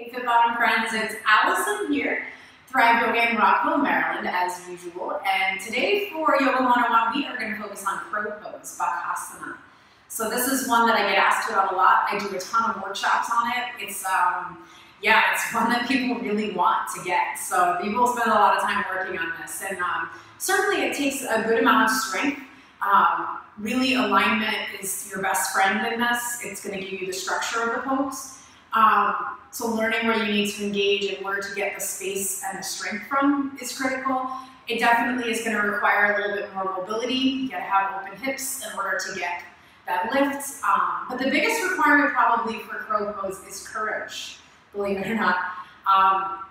Hey Fit Bottom friends, it's Allison here, Thrive Yoga in Rockville, Maryland, as usual. And today for Yoga 101, we are going to focus on Crow Pose, Bakasana. So this is one that I get asked about a lot. I do a ton of workshops on it. It's one that people really want to get. So people spend a lot of time working on this. And certainly it takes a good amount of strength. Really, alignment is your best friend in this. It's going to give you the structure of the pose. So learning where you need to engage and where to get the space and the strength from is critical. It definitely is going to require a little bit more mobility. You got to have open hips in order to get that lift. But the biggest requirement probably for Crow Pose is courage, believe it or not.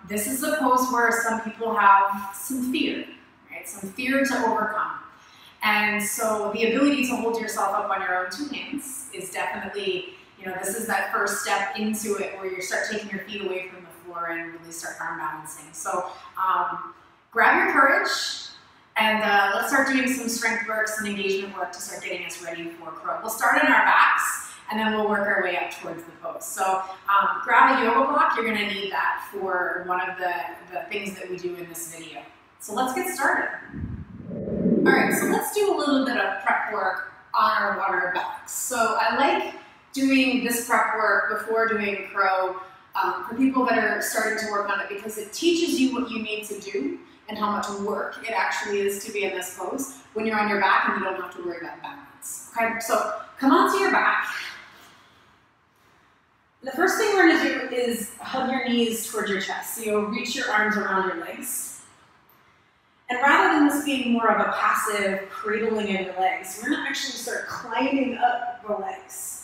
This is a pose where some people have some fear, right? Some fear to overcome. And so the ability to hold yourself up on your own two hands is definitely, this is that first step into it where you start taking your feet away from the floor and really start arm balancing. So grab your courage and let's start doing some strength work, some engagement work to start getting us ready for Crow. We'll start in our backs and then we'll work our way up towards the pose. So grab a yoga block. You're going to need that for one of the things that we do in this video. So let's get started. All right, so let's do a little bit of prep work on our backs. So I like doing this prep work before doing Crow for people that are starting to work on it because it teaches you what you need to do and how much work it actually is to be in this pose when you're on your back and you don't have to worry about balance. Okay, so come onto your back. The first thing we're going to do is hug your knees towards your chest. So you'll reach your arms around your legs. And rather than this being more of a passive cradling of your legs, we're going to actually start climbing up the legs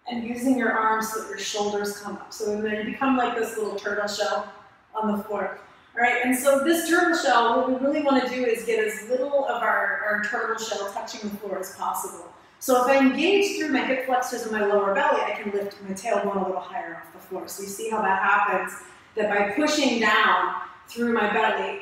and using your arms so that your shoulders come up. So then you become like this little turtle shell on the floor. All right, and so this turtle shell, what we really want to do is get as little of our turtle shell touching the floor as possible. So if I engage through my hip flexors and my lower belly, I can lift my tailbone a little higher off the floor. So you see how that happens, that by pushing down through my belly,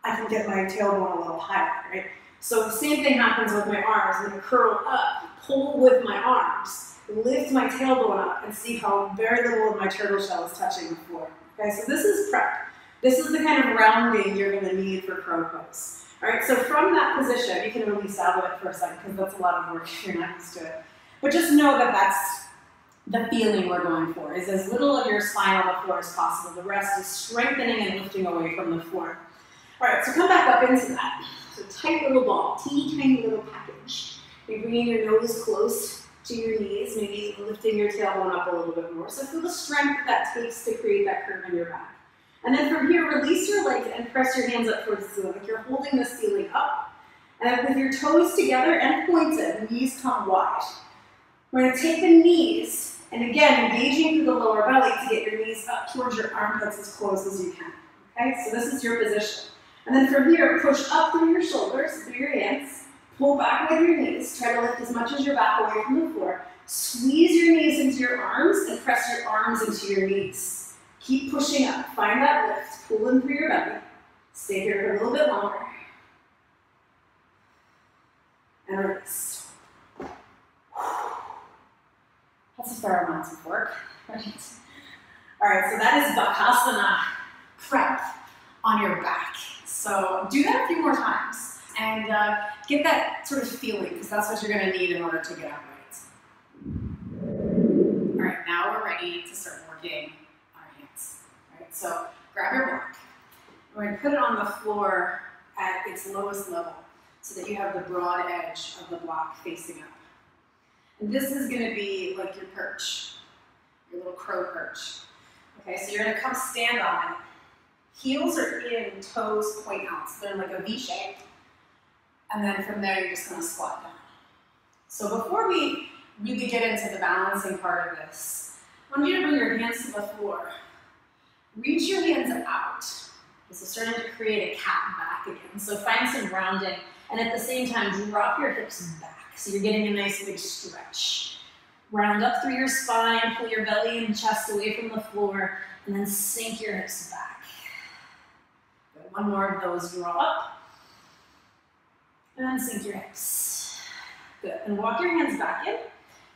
I can get my tailbone a little higher, right? So the same thing happens with my arms. I'm going to curl up, pull with my arms, lift my tailbone up, and see how very little of my turtle shell is touching the floor. Okay, so this is prep. This is the kind of rounding you're going to need for Crow Pose. All right, so from that position, you can release out of it for a second because that's a lot of work if you're not used to it. But just know that that's the feeling we're going for, is as little of your spine on the floor as possible. The rest is strengthening and lifting away from the floor. All right, so come back up into that. So tight little ball, teeny tiny little package. You're bringing your nose close to your knees, maybe lifting your tailbone up a little bit more. So feel the strength that takes to create that curve in your back. And then from here, release your legs and press your hands up towards the ceiling, like you're holding the ceiling up. And with your toes together and pointed, knees come wide. We're going to take the knees, and again, engaging through the lower belly to get your knees up towards your armpits as close as you can. Okay, so this is your position. And then from here, push up through your shoulders, through your hands, pull back with your knees, try to lift as much as your back away from the floor. Squeeze your knees into your arms and press your arms into your knees. Keep pushing up, find that lift, pull in through your belly. Stay here for a little bit longer. And release. That's a fair amount of work, right? All right, so that is Bakasana prep on your back. So do that a few more times and get that sort of feeling because that's what you're going to need in order to get upright. All right, now we're ready to start working our hands. All right, so grab your block. We're going to put it on the floor at its lowest level so that you have the broad edge of the block facing up. And this is going to be like your perch, your little crow perch. Okay, so you're going to come stand on it. Heels are in, toes point out, so they're like a V shape. And then from there, you're just going to squat down. So before we really get into the balancing part of this, I want you to bring your hands to the floor. Reach your hands out. This is starting to create a cat back again. So find some rounding, and at the same time, drop your hips back. So you're getting a nice big stretch. Round up through your spine, pull your belly and chest away from the floor, and then sink your hips back. One more of those, draw up, and then sink your hips. Good, and walk your hands back in.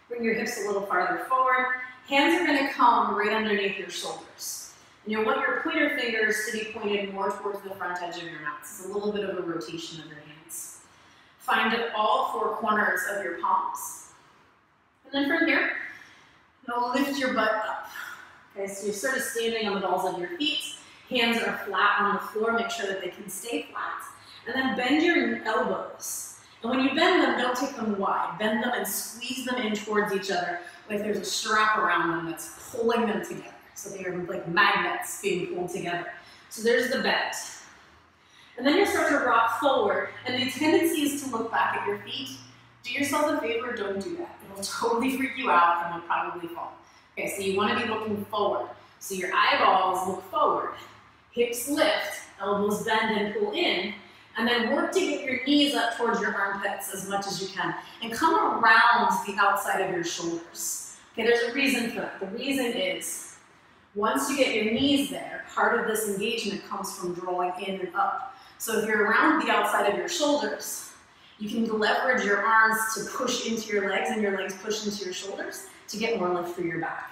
Bring your hips a little farther forward. hands are gonna come right underneath your shoulders. And you'll want your pointer fingers to be pointed more towards the front edge of your mat. It's a little bit of a rotation of your hands. Find all four corners of your palms. And then from here, you'll lift your butt up. Okay, so you're sort of standing on the balls of your feet. Hands are flat on the floor, make sure that they can stay flat. And then bend your elbows. And when you bend them, don't take them wide. Bend them and squeeze them in towards each other like there's a strap around them that's pulling them together. So they are like magnets being pulled together. So there's the bend. And then you'll start to rock forward, and the tendency is to look back at your feet. Do yourself a favor, don't do that. It'll totally freak you out and you'll probably fall. Okay, so you want to be looking forward. So your eyeballs look forward, hips lift, elbows bend and pull in, and then work to get your knees up towards your armpits as much as you can, and come around the outside of your shoulders. Okay, there's a reason for that. The reason is, once you get your knees there, part of this engagement comes from drawing in and up. So if you're around the outside of your shoulders, you can leverage your arms to push into your legs and your legs push into your shoulders to get more lift through your back.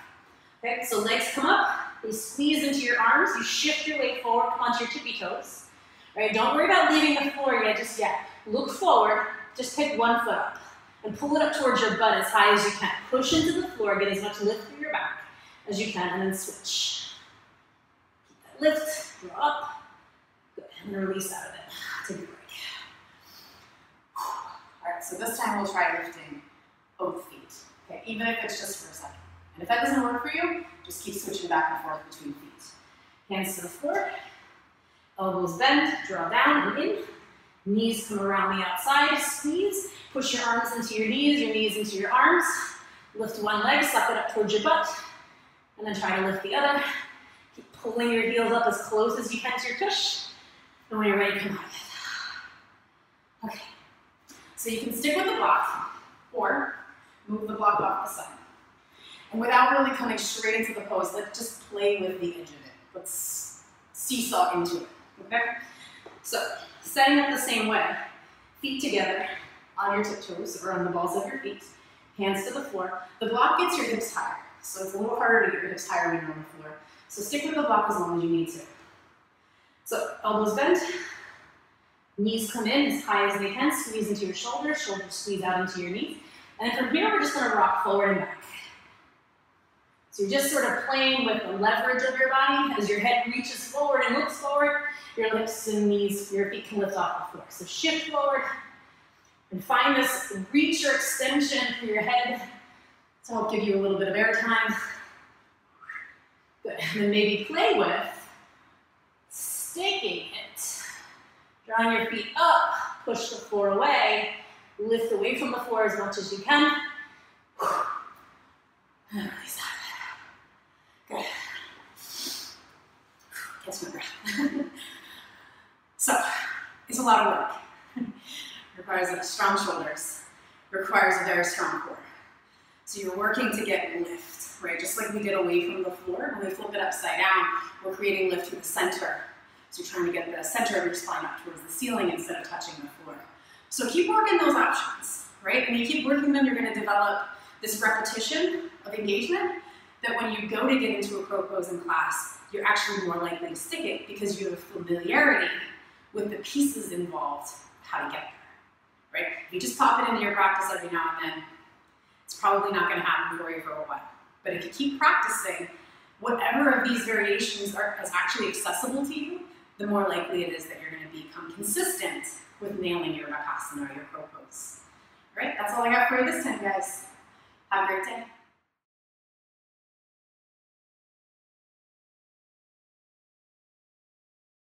Okay, so legs come up, they squeeze into your arms, you shift your weight forward, come onto your tippy toes. All right, don't worry about leaving the floor yet, just yet. Look forward, just pick one foot up and pull it up towards your butt as high as you can. Push into the floor, get as much lift through your back as you can, and then switch. Keep that lift, draw up, good, and then release out of it. Take a break. All right, so this time we'll try lifting both feet, okay, even if it's just for a second. And if that doesn't work for you, just keep switching back and forth between feet. Hands to the floor, elbows bend, draw down and in. Knees come around the outside, squeeze. Push your arms into your knees into your arms. Lift one leg, suck it up towards your butt, and then try to lift the other. Keep pulling your heels up as close as you can to your tush. And when you're ready, come out of it. Okay. So you can stick with the block, or move the block off the side. And without really coming straight into the pose, let's just play with the edge of it. Let's seesaw into it, okay? So, setting up the same way, feet together on your tiptoes or on the balls of your feet, hands to the floor. The block gets your hips higher, so it's a little harder to get your hips higher when you're on the floor. So stick with the block as long as you need to. So, elbows bent, knees come in as high as they can, squeeze into your shoulders, shoulders squeeze out into your knees. And then from here, we're just gonna rock forward and back. So you're just sort of playing with the leverage of your body. As your head reaches forward and looks forward, your lips and knees, your feet can lift off the floor. So shift forward and find this reach or extension through your head to help give you a little bit of air time. Good, and then maybe play with staking it. Drawing your feet up, push the floor away, lift away from the floor as much as you can. And release that. Good. Catch my breath. So, it's a lot of work. Requires strong shoulders. Requires a very strong core. So you're working to get lift, right? Just like we did away from the floor. When we flip it upside down, we're creating lift to the center. So you're trying to get the center of your spine up towards the ceiling instead of touching the floor. So keep working those options, right? When you keep working them, you're going to develop this repetition of engagement that when you go to get into a crow pose in class, you're actually more likely to stick it because you have familiarity with the pieces involved, how to get there, right? If you just pop it into your practice every now and then, it's probably not going to happen for you for a while. But if you keep practicing, whatever of these variations is actually accessible to you, the more likely it is that you're going to become consistent with nailing your Bakasana or your crow pose. All right, that's all I got for you this time, guys. Have a great day.